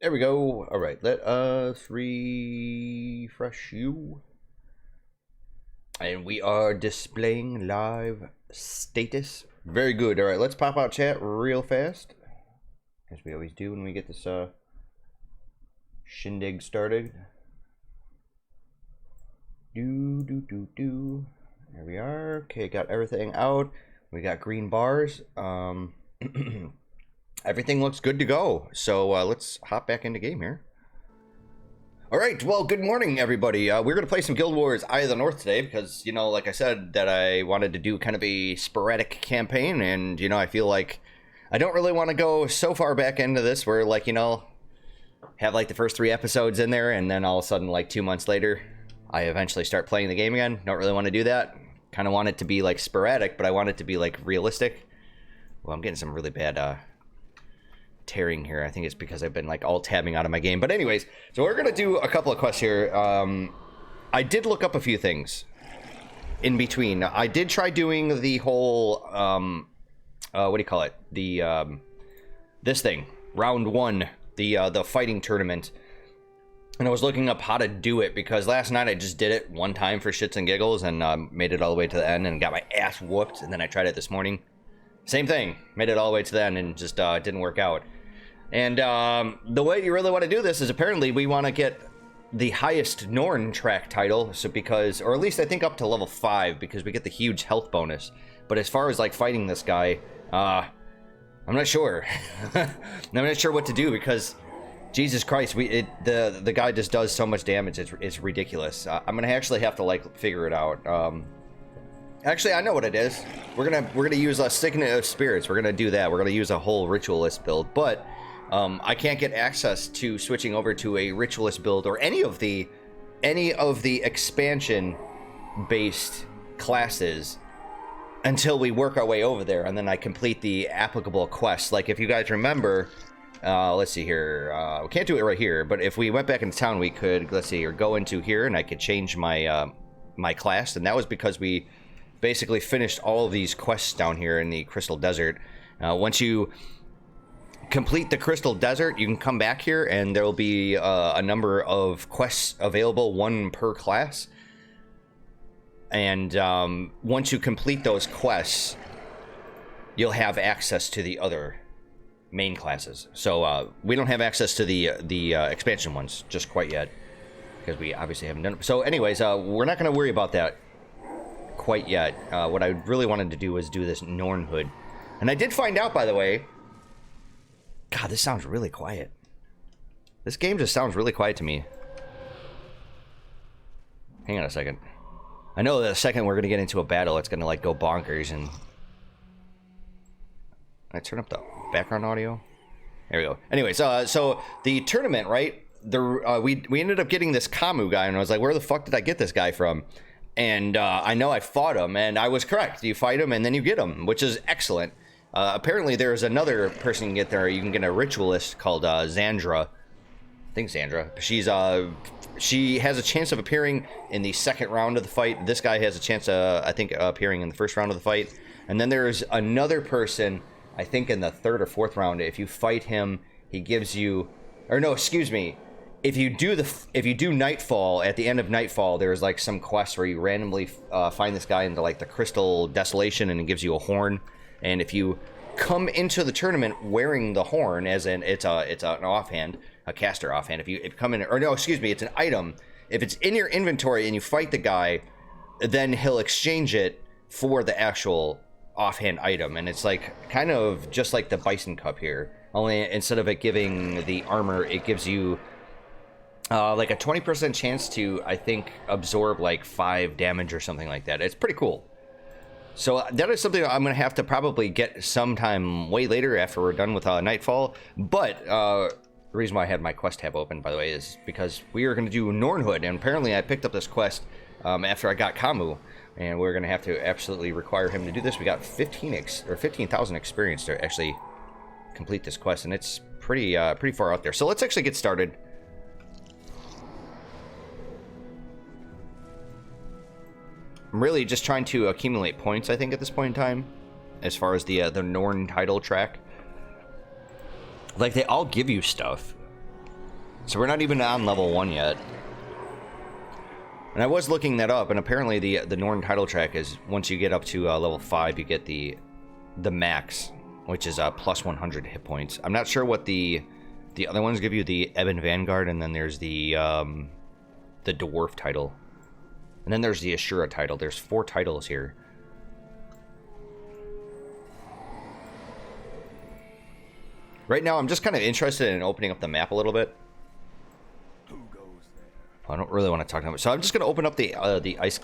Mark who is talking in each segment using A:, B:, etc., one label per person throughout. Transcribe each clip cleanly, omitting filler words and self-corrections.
A: There we go. All right, let us refresh you. And we are displaying live status. Very good. All right, let's pop out chat real fast, as we always do when we get this shindig started. There we are. Okay, got everything out. We got green bars. Everything looks good to go. So let's hop back into game here. All right, well, good morning, everybody. We're going to play some Guild Wars Eye of the North today because, you know, like I said, that I wanted to do kind of a sporadic campaign. And, you know, I feel like I don't really want to go so far back into this where, like, you know, have like the first 3 episodes in there and then all of a sudden, like 2 months later, I eventually start playing the game again. Don't really want to do that. Kind of want it to be like sporadic, but I want it to be like realistic. Well, I'm getting some really bad tearing here. I think it's because I've been like alt tabbing out of my game. But anyways, so we're gonna do a couple of quests here. I did look up a few things in between. I did try doing the whole what do you call it? The this thing, round 1, the fighting tournament. And I was looking up how to do it because last night I just did it one time for shits and giggles and made it all the way to the end and got my ass whooped. And then I tried it this morning. Same thing, made it all the way to the end and just didn't work out. And the way you really want to do this is apparently we want to get the highest Norn track title, so because, or at least I think up to level 5 because we get the huge health bonus. But as far as like fighting this guy, I'm not sure. I'm not sure what to do because Jesus Christ, the guy just does so much damage. It's ridiculous. I'm gonna actually have to like figure it out. Actually, I know what it is. We're gonna use a Signet of Spirits. We're gonna do that. We're gonna use a whole Ritualist build, but I can't get access to switching over to a Ritualist build or any of the expansion-based classes until we work our way over there, and then I complete the applicable quests. Like if you guys remember, let's see here. We can't do it right here, but if we went back into town, we could. Let's see here. Go into here, and I could change my my class, and that was because we basically finished all of these quests down here in the Crystal Desert. Once you complete the Crystal Desert, you can come back here and there will be a number of quests available, 1 per class. And once you complete those quests, you'll have access to the other main classes. So we don't have access to the expansion ones just quite yet because we obviously haven't done it. So anyways, we're not going to worry about that quite yet. What I really wanted to do was do this Norn hood. And I did find out, by the way, God, this sounds really quiet. This game just sounds really quiet to me. Hang on a second. I know that the second we're going to get into a battle, it's going to like go bonkers and... I turn up the background audio? There we go. Anyways, so the tournament, right? We ended up getting this Camus guy, and I was like, where the fuck did I get this guy from? And I know I fought him, and I was correct. You fight him, and then you get him, which is excellent. Apparently, there's another person you can get there. You can get a Ritualist called Xandra. I think Xandra. She has a chance of appearing in the second round of the fight. This guy has a chance of, I think, appearing in the first round of the fight. And then there's another person, I think, in the 3rd or 4th round. If you fight him, he gives you... Or no, excuse me. If you do Nightfall, at the end of Nightfall, there's like some quest where you randomly find this guy into like the Crystal Desolation, and it gives you a horn. And if you come into the tournament wearing the horn, as in it's an offhand, a caster offhand. If you come in, or no, excuse me, it's an item. If it's in your inventory and you fight the guy, then he'll exchange it for the actual offhand item, and it's like kind of just like the Bison Cup here. Only instead of it giving the armor, it gives you like a 20% chance to, I think, absorb like 5 damage or something like that. It's pretty cool. So that is something I'm going to have to probably get sometime way later after we're done with Nightfall. But the reason why I had my quest tab open, by the way, is because we are going to do Norn hood. And apparently I picked up this quest after I got Camus. And we're going to have to absolutely require him to do this. We got 15,000 experience to actually complete this quest. And it's pretty far out there. So let's actually get started. I'm really just trying to accumulate points, I think, at this point in time, as far as the Norn title track. Like, they all give you stuff. So we're not even on level 1 yet. And I was looking that up, and apparently the Norn title track is once you get up to level 5, you get the max, which is plus 100 hit points. I'm not sure what the other ones give you, the Ebon Vanguard, and then there's the Dwarf title. And then there's the Ashura title. There's 4 titles here. Right now, I'm just kind of interested in opening up the map a little bit. I don't really want to talk that much. So I'm just going to open up the ice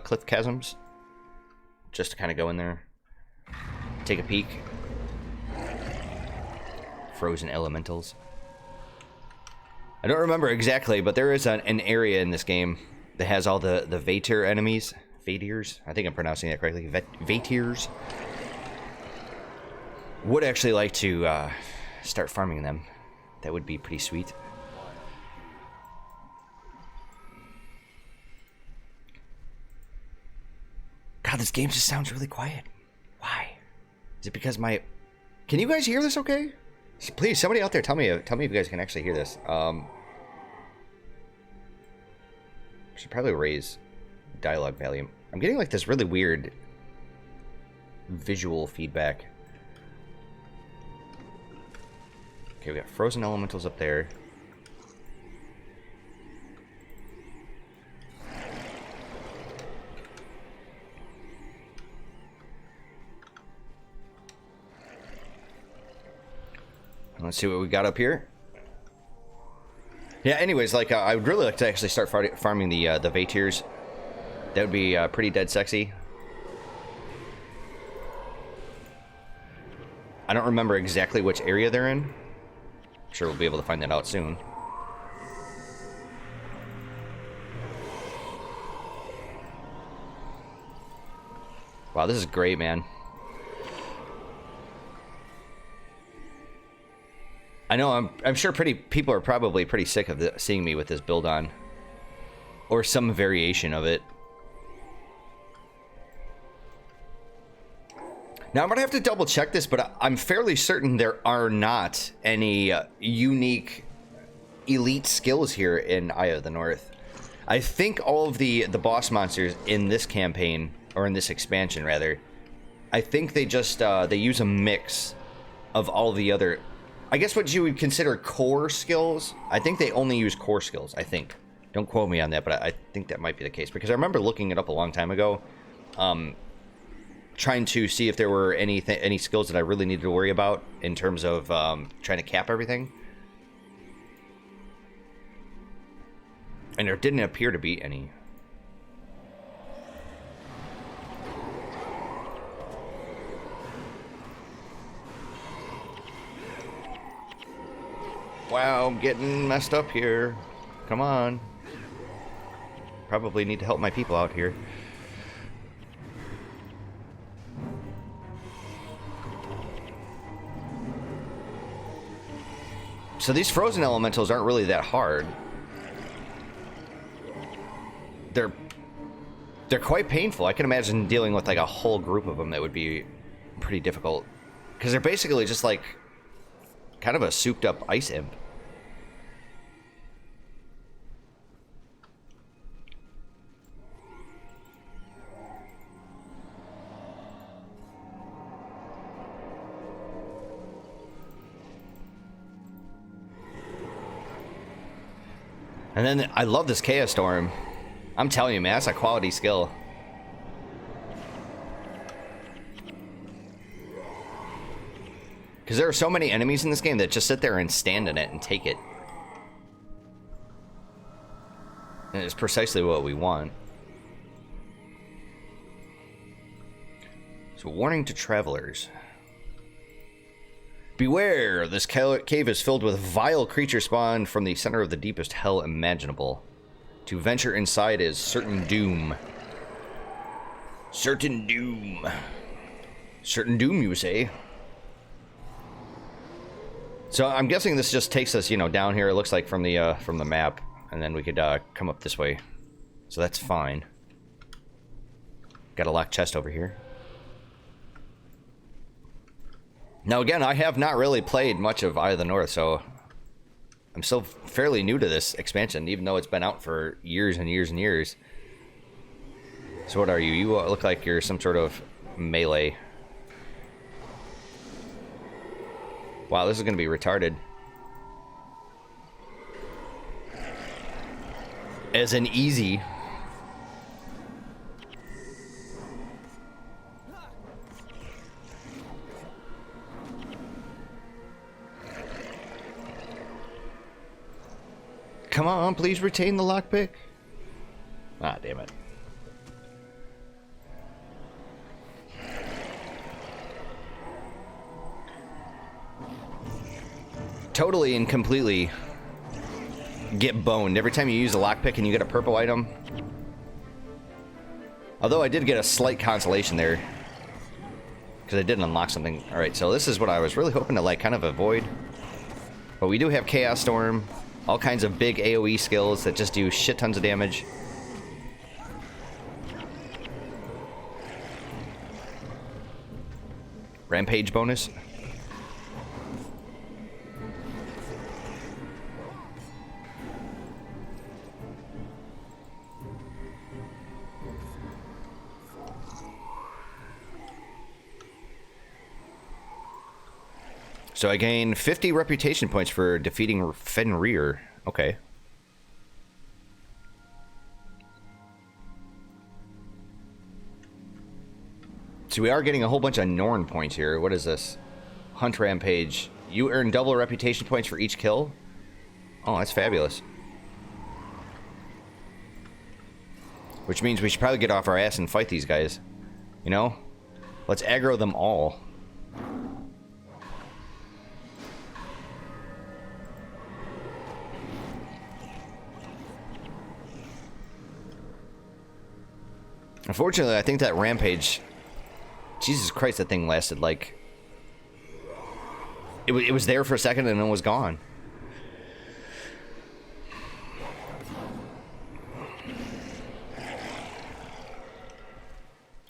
A: cliff chasms. Just to kind of go in there. Take a peek. Frozen elementals. I don't remember exactly, but there is an area in this game that has all the Vatir enemies. Vatirs? I think I'm pronouncing that correctly. Vatirs. Would actually like to start farming them. That would be pretty sweet. God, this game just sounds really quiet. Why? Is it because my... Can you guys hear this okay? Please, somebody out there, tell me if you guys can actually hear this. Should probably raise dialogue volume. I'm getting like this really weird visual feedback. Okay, we got frozen elementals up there. Let's see what we got up here. Yeah, anyways, like, I would really like to actually start farming the Vatirs. That would be pretty dead sexy. I don't remember exactly which area they're in. I'm sure we'll be able to find that out soon. Wow, this is great, man. I know, I'm sure people are probably pretty sick of seeing me with this build on. Or some variation of it. Now, I'm going to have to double check this, but I'm fairly certain there are not any unique elite skills here in Eye of the North. I think all of the boss monsters in this campaign, or in this expansion rather, I think they just, they use a mix of all the other... I guess what you would consider core skills. I think they only use core skills, I think. Don't quote me on that, but I think that might be the case. Because I remember looking it up a long time ago. Trying to see if there were any skills that I really needed to worry about in terms of trying to cap everything. And there didn't appear to be any. Wow, I'm getting messed up here. Come on. Probably need to help my people out here. So these frozen elementals aren't really that hard. They're quite painful. I can imagine dealing with like a whole group of them. That would be pretty difficult. Because they're basically just like kind of a souped up ice imp. And then I love this Chaos Storm. I'm telling you, man, that's a quality skill. Because there are so many enemies in this game that just sit there and stand in it and take it. And it's precisely what we want. So, warning to travelers. Beware, this cave is filled with vile creatures spawned from the center of the deepest hell imaginable. To venture inside is certain doom. Certain doom. Certain doom, you say? So I'm guessing this just takes us, you know, down here. It looks like from the map, and then we could come up this way. So that's fine. Got a locked chest over here. Now again, I have not really played much of Eye of the North, so I'm still fairly new to this expansion, even though it's been out for years and years and years. So what are you? You look like you're some sort of melee. Wow, this is going to be retarded. As an easy. Come on, please retain the lockpick. Ah, damn it. Totally and completely get boned every time you use a lockpick and you get a purple item. Although I did get a slight consolation there, because I did unlock something. Alright, so this is what I was really hoping to like kind of avoid. But we do have Chaos Storm, all kinds of big AoE skills that just do shit tons of damage. Rampage bonus. So I gain 50 reputation points for defeating Fenrir. Okay. So we are getting a whole bunch of Norn points here. What is this? Hunt Rampage. You earn double reputation points for each kill? Oh, that's fabulous. Which means we should probably get off our ass and fight these guys. You know? Let's aggro them all. Unfortunately, I think that Rampage... Jesus Christ, that thing lasted like... It was there for a second and then was gone.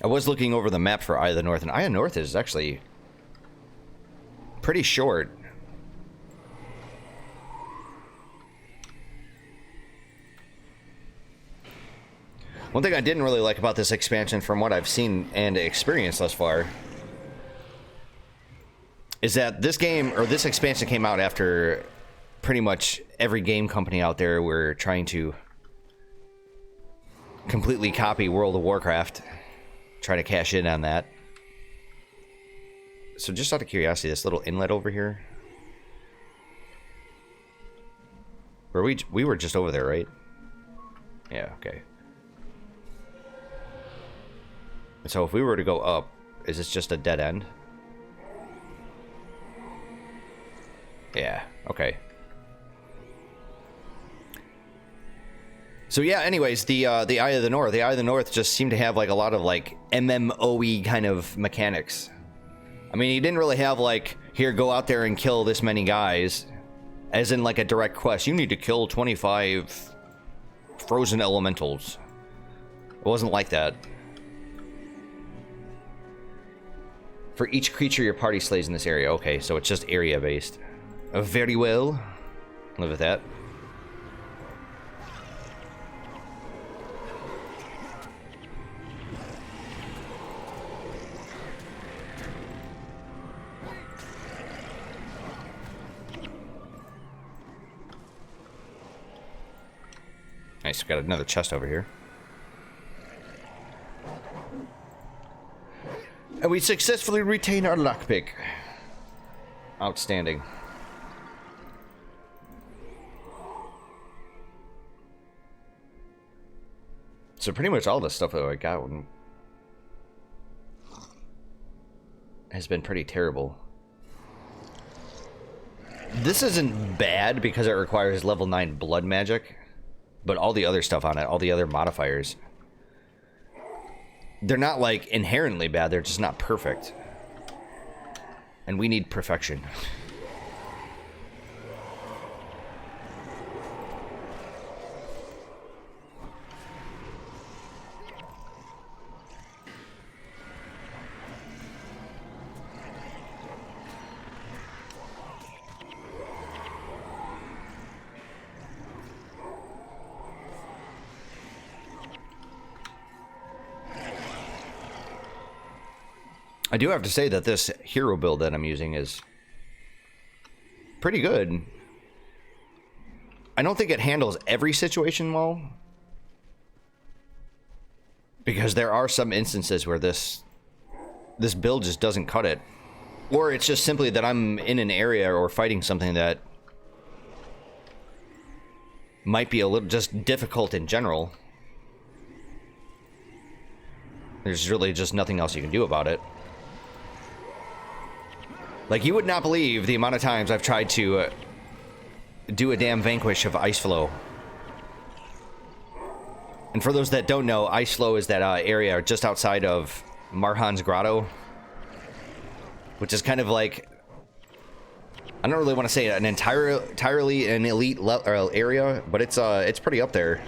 A: I was looking over the map for Eye of the North, and Eye of the North is actually pretty short. One thing I didn't really like about this expansion, from what I've seen and experienced thus far, is that this game, or this expansion, came out after pretty much every game company out there were trying to completely copy World of Warcraft, try to cash in on that. So just out of curiosity, this little inlet over here, where we were just over there, right? Yeah, okay. So if we were to go up, is this just a dead end? Yeah, okay. So yeah, anyways, the Eye of the North. The Eye of the North just seemed to have like a lot of like MMOE kind of mechanics. I mean, he didn't really have like, here, go out there and kill this many guys, as in like a direct quest. You need to kill 25 frozen elementals. It wasn't like that. For each creature your party slays in this area. Okay, so it's just area based. Very well. Live with that. Nice, we got another chest over here. And we successfully retain our lockpick. Outstanding. So pretty much all the stuff that I got has been pretty terrible. This isn't bad because it requires level 9 blood magic, but all the other stuff on it, all the other modifiers, they're not like inherently bad, they're just not perfect. And we need perfection. I do have to say that this hero build that I'm using is pretty good. I don't think it handles every situation well, because there are some instances where this build just doesn't cut it. Or it's just simply that I'm in an area or fighting something that might be a little just difficult in general. There's really just nothing else you can do about it. Like, you would not believe the amount of times I've tried to do a damn vanquish of Ice Flow. And for those that don't know, Ice Flow is that area just outside of Marhan's Grotto, which is kind of like, I don't really want to say an entirely an elite area, but it's pretty up there.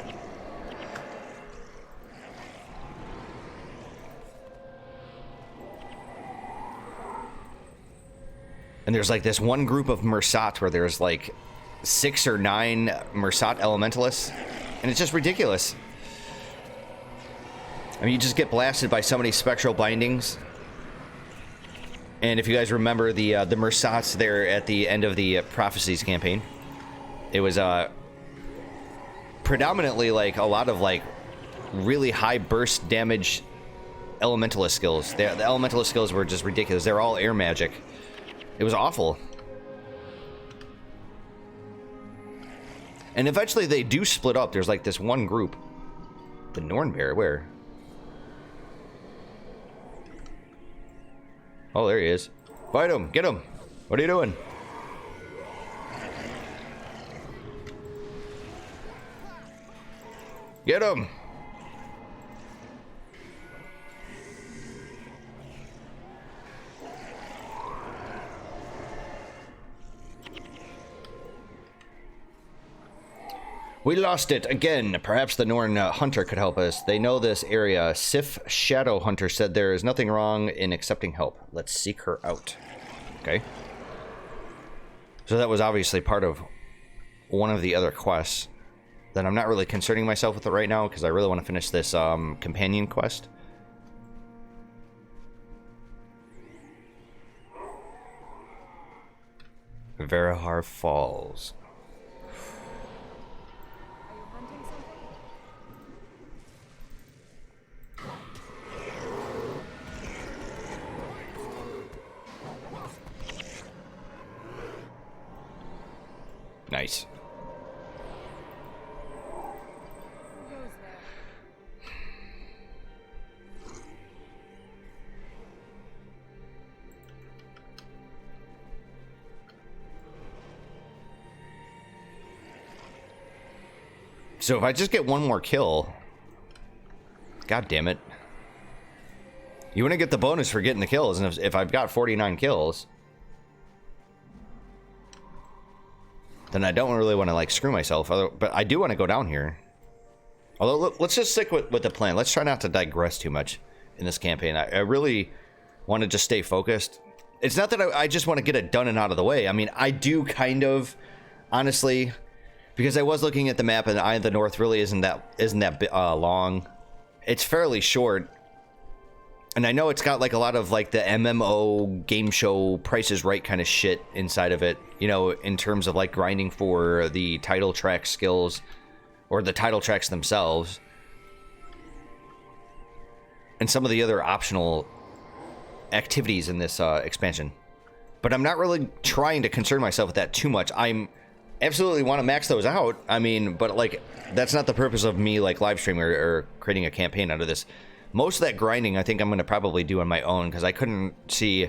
A: And there's like this one group of Mersat where there's like 6 or 9 Mersat Elementalists, and it's just ridiculous. I mean, you just get blasted by so many spectral bindings. And if you guys remember the Mersats there at the end of the Prophecies campaign, it was predominantly like a lot of like really high burst damage Elementalist skills. The Elementalist skills were just ridiculous. They're all air magic. It was awful. And eventually they do split up. There's like this one group. The Norn Bear, where? Oh, there he is. Fight him. Get him. What are you doing? Get him. We lost it again. Perhaps the Norn hunter could help us. They know this area. Sif Shadow Hunter said there is nothing wrong in accepting help. Let's seek her out. Okay. So that was obviously part of one of the other quests that I'm not really concerning myself with it right now, because I really want to finish this companion quest. Verahar Falls. Nice. So if I just get one more kill, god damn it. You wouldn't get the bonus for getting the kills, and if I've got 49 kills, then I don't really want to like screw myself. But I do want to go down here. Although let's just stick with the plan. Let's try not to digress too much in this campaign. I really want to just stay focused. It's not that I just want to get it done and out of the way. I mean, I do kind of, honestly, because I was looking at the map, and Eye of the North really isn't that long. It's fairly short. And I know it's got like a lot of like the MMO game show Price is Right kind of shit inside of it, you know, in terms of like grinding for the title track skills or the title tracks themselves. And some of the other optional activities in this expansion. But I'm not really trying to concern myself with that too much. I'm absolutely want to max those out. I mean, but like that's not the purpose of me like live streaming or creating a campaign out of this. Most of that grinding I think I'm going to probably do on my own, because I couldn't see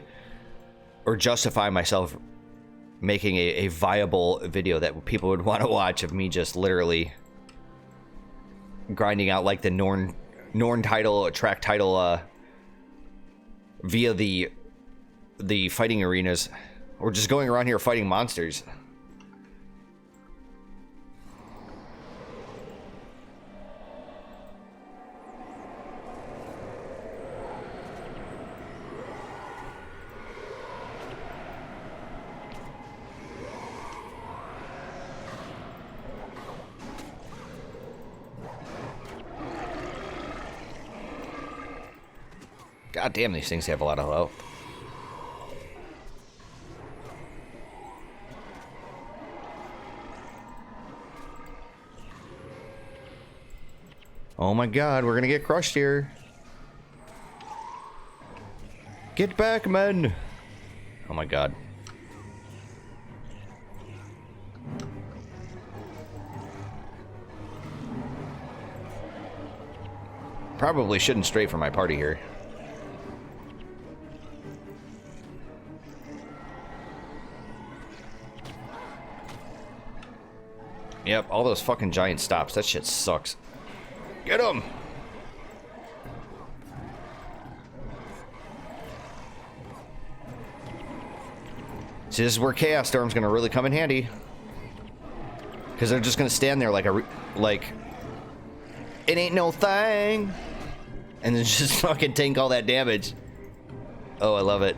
A: or justify myself making a viable video that people would want to watch of me just literally grinding out like the Norn title, track title via the fighting arenas, or just going around here fighting monsters. God damn, these things have a lot of health. Oh my god, we're gonna get crushed here. Get back, men! Oh my god. Probably shouldn't stray from my party here. Yep, all those fucking giant stops. That shit sucks. Get him! See, this is where Chaos Storm's gonna really come in handy. Because they're just gonna stand there like it ain't no thing. And then just fucking tank all that damage. Oh, I love it.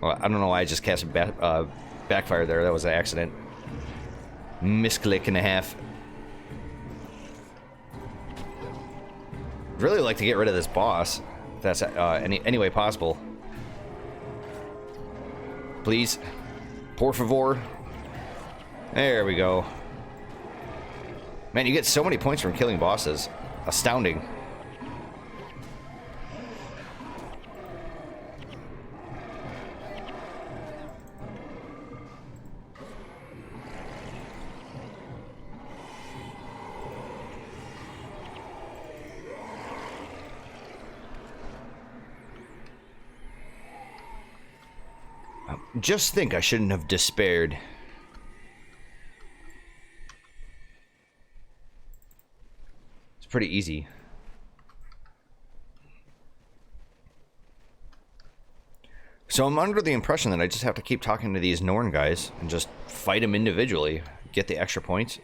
A: Well, I don't know why I just cast a backfire there. That was an accident. Misclick and a half. I'd really like to get rid of this boss. If that's any way possible. Please. Por favor. There we go. Man, you get so many points from killing bosses. Astounding. Just think I shouldn't have despaired. It's pretty easy. So I'm under the impression that I just have to keep talking to these Norn guys and just fight them individually, get the extra points.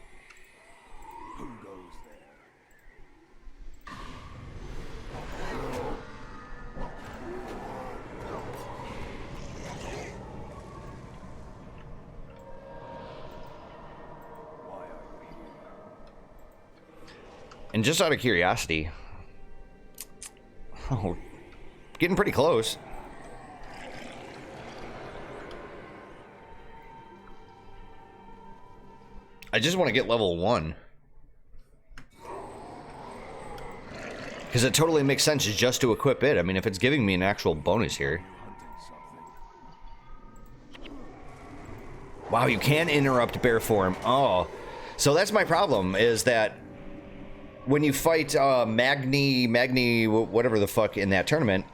A: And just out of curiosity, oh, getting pretty close. I just want to get level 1. Because it totally makes sense just to equip it. I mean, if it's giving me an actual bonus here. Wow, you can interrupt bear form. Oh, so that's my problem, is that when you fight Magni, whatever the fuck in that tournament,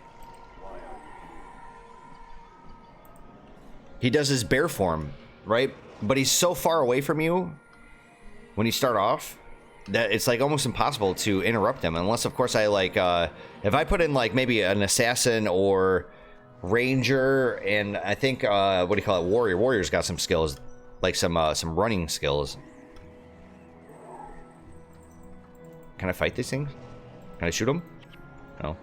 A: he does his bear form, right? But he's so far away from you when you start off that it's like almost impossible to interrupt him, unless of course I like if I put in like maybe an assassin or ranger, and I think what do you call it, warrior's got some skills, like some running skills. Can I fight these things? Can I shoot them? No.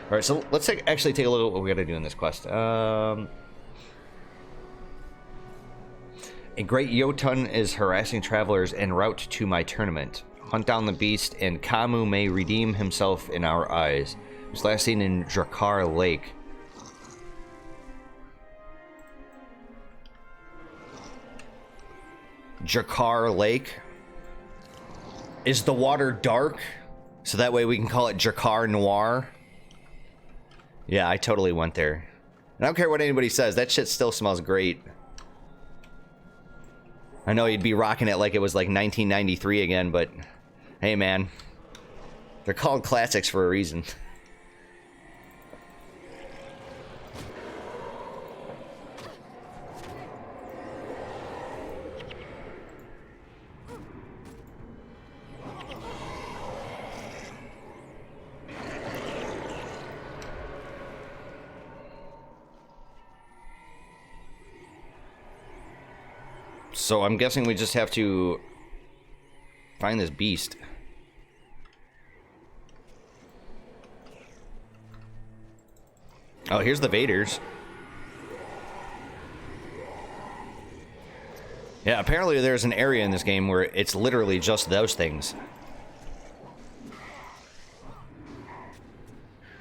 A: Alright, so let's actually take a look at what we gotta do in this quest. A great Jotun is harassing travelers en route to my tournament. Hunt down the beast, and Kamu may redeem himself in our eyes. It was last seen in Drakar Lake. Drakar Lake? Is the water dark? So that way we can call it Drakar Noir? Yeah, I totally went there. I don't care what anybody says, that shit still smells great. I know you'd be rocking it like it was like 1993 again, but hey man, they're called classics for a reason. So I'm guessing we just have to find this beast. Oh, here's the Vaders. Yeah, apparently there's an area in this game where it's literally just those things.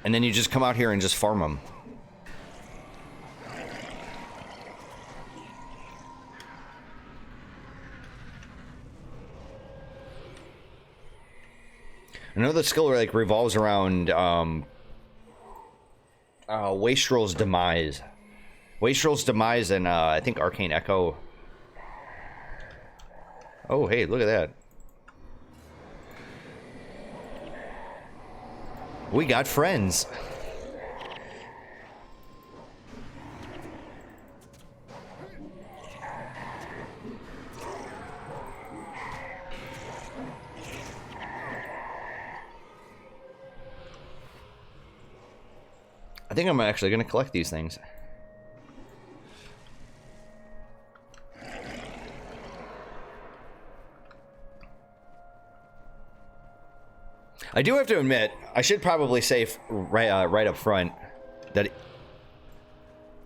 A: And then you just come out here and just farm them. I know the skill like revolves around Wastrel's Demise. Wastrel's Demise and I think Arcane Echo. Oh, hey, look at that. We got friends. I think I'm actually going to collect these things. I do have to admit, I should probably say right up front that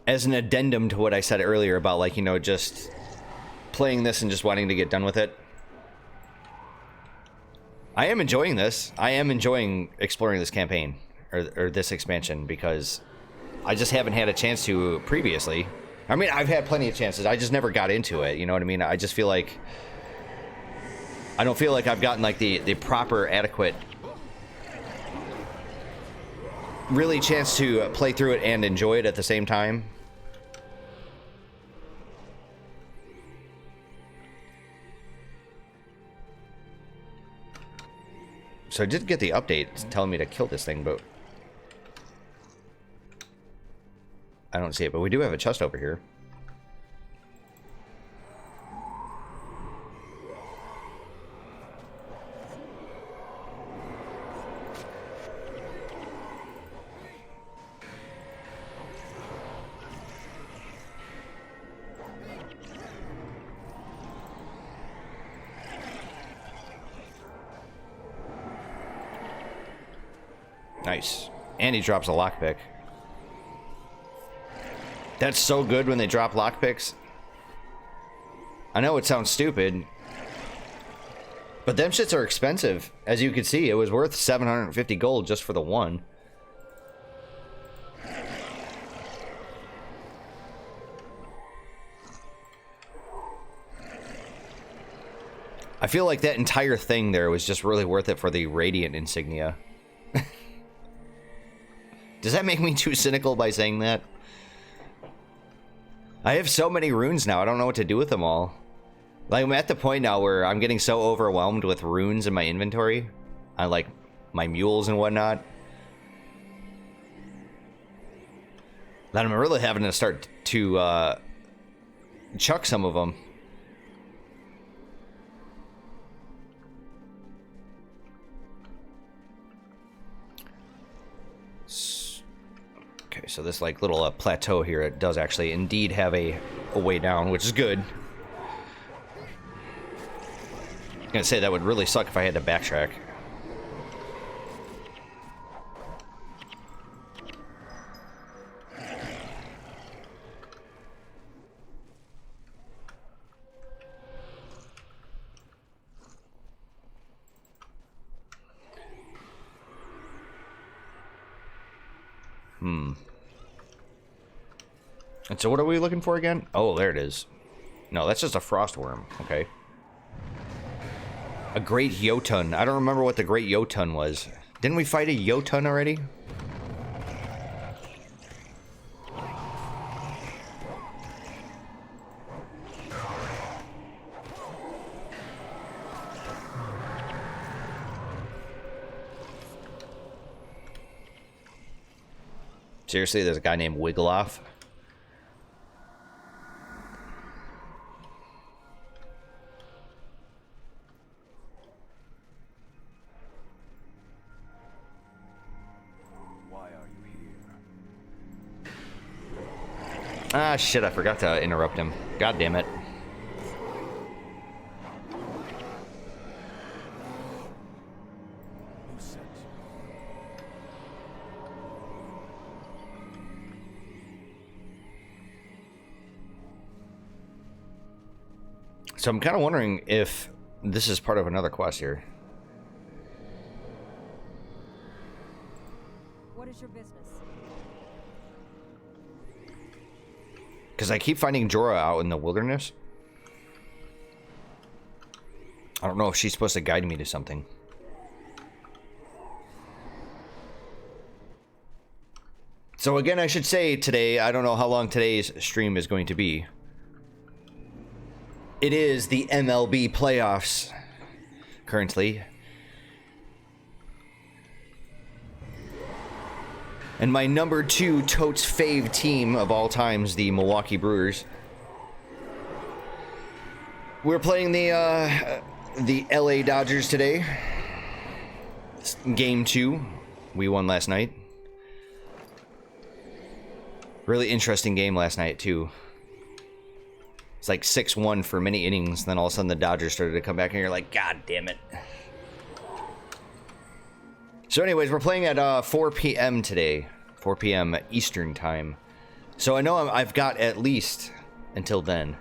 A: as an addendum to what I said earlier about, like, you know, just playing this and just wanting to get done with it. I am enjoying this. I am enjoying exploring this campaign or this expansion because I just haven't had a chance to previously. I mean, I've had plenty of chances. I just never got into it. You know what I mean? I just feel like I don't feel like I've gotten like the proper adequate really chance to play through it and enjoy it at the same time. So I did get the update telling me to kill this thing, but I don't see it. But we do have a chest over here. Nice. And he drops a lockpick. That's so good when they drop lockpicks. I know it sounds stupid, but them shits are expensive. As you can see, it was worth 750 gold just for the one. I feel like that entire thing there was just really worth it for the Radiant insignia. Does that make me too cynical by saying that? I have so many runes now, I don't know what to do with them all. Like, I'm at the point now where I'm getting so overwhelmed with runes in my inventory. I like my mules and whatnot. That I'm really having to start to chuck some of them. Okay, so this like little plateau here, it does actually indeed have a way down, which is good. I'm gonna say that would really suck if I had to backtrack. And so what are we looking for again? Oh, there it is. No, that's just a frost worm. Okay. A great Jotun. I don't remember what the great Jotun was. Didn't we fight a Jotun already? Seriously, there's a guy named Wiggleoff. Ah, shit, I forgot to interrupt him. God damn it. So I'm kind of wondering if this is part of another quest here.
B: What is your business?
A: Because I keep finding Jorah out in the wilderness. I don't know if she's supposed to guide me to something. So again, I should say today, I don't know how long today's stream is going to be. It is the MLB playoffs currently. And my number 2 totes fave team of all times, the Milwaukee Brewers. We're playing the LA Dodgers today. Game 2. We won last night. Really interesting game last night, too. It's like 6-1 for many innings. Then all of a sudden the Dodgers started to come back and you're like, God damn it. So anyways, we're playing at 4 p.m. today. 4 p.m. Eastern time. So I know I've got at least until then.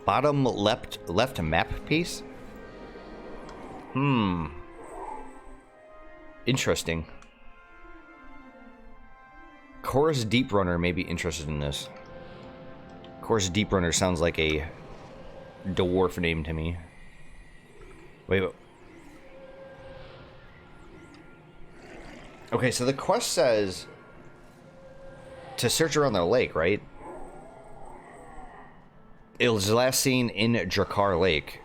A: Bottom left map piece? Interesting. Chorus Deep Runner may be interested in this. Chorus Deep Runner sounds like a dwarf name to me. Wait. Okay, so the quest says to search around the lake, right? It was last seen in Drakkar Lake.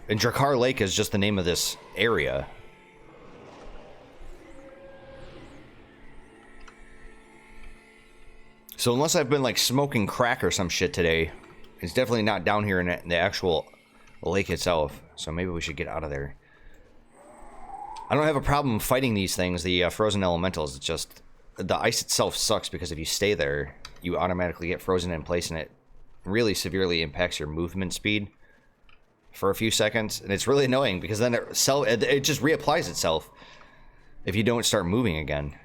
A: And Drakkar Lake is just the name of this area. So unless I've been like smoking crack or some shit today, it's definitely not down here in the actual lake itself. So maybe we should get out of there. I don't have a problem fighting these things, the frozen elementals. It's just the ice itself sucks because if you stay there, you automatically get frozen in place and it really severely impacts your movement speed for a few seconds, and it's really annoying because then it just reapplies itself if you don't start moving again.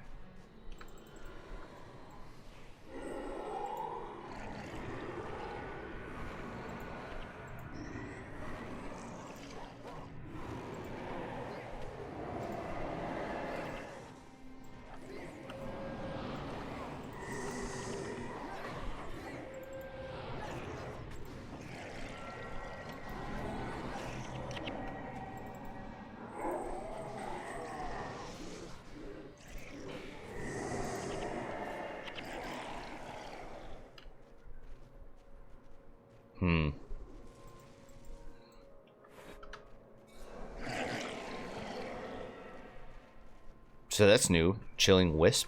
A: So that's new. Chilling Wisp.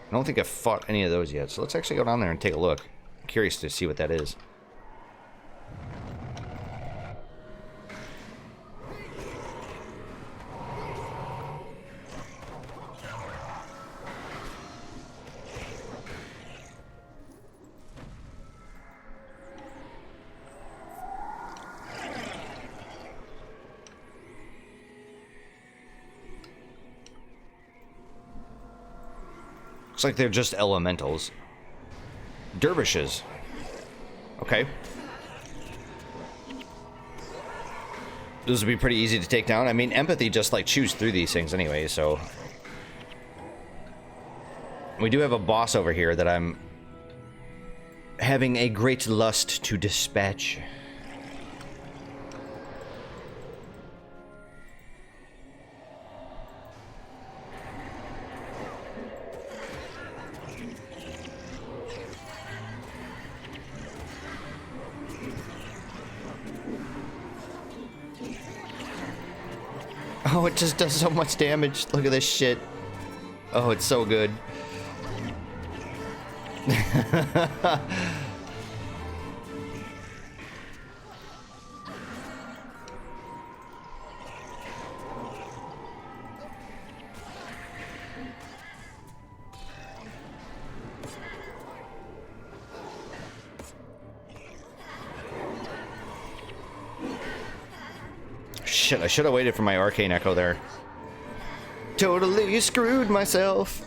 A: I don't think I've fought any of those yet, so let's actually go down there and take a look. I'm curious to see what that is. Looks like they're just elementals. Dervishes. Okay. Those would be pretty easy to take down. I mean, empathy just like chews through these things anyway, so. We do have a boss over here that I'm having a great lust to dispatch. Oh, it just does so much damage. Look at this shit. Oh, it's so good. shit, I should have waited for my Arcane Echo there. Totally screwed myself.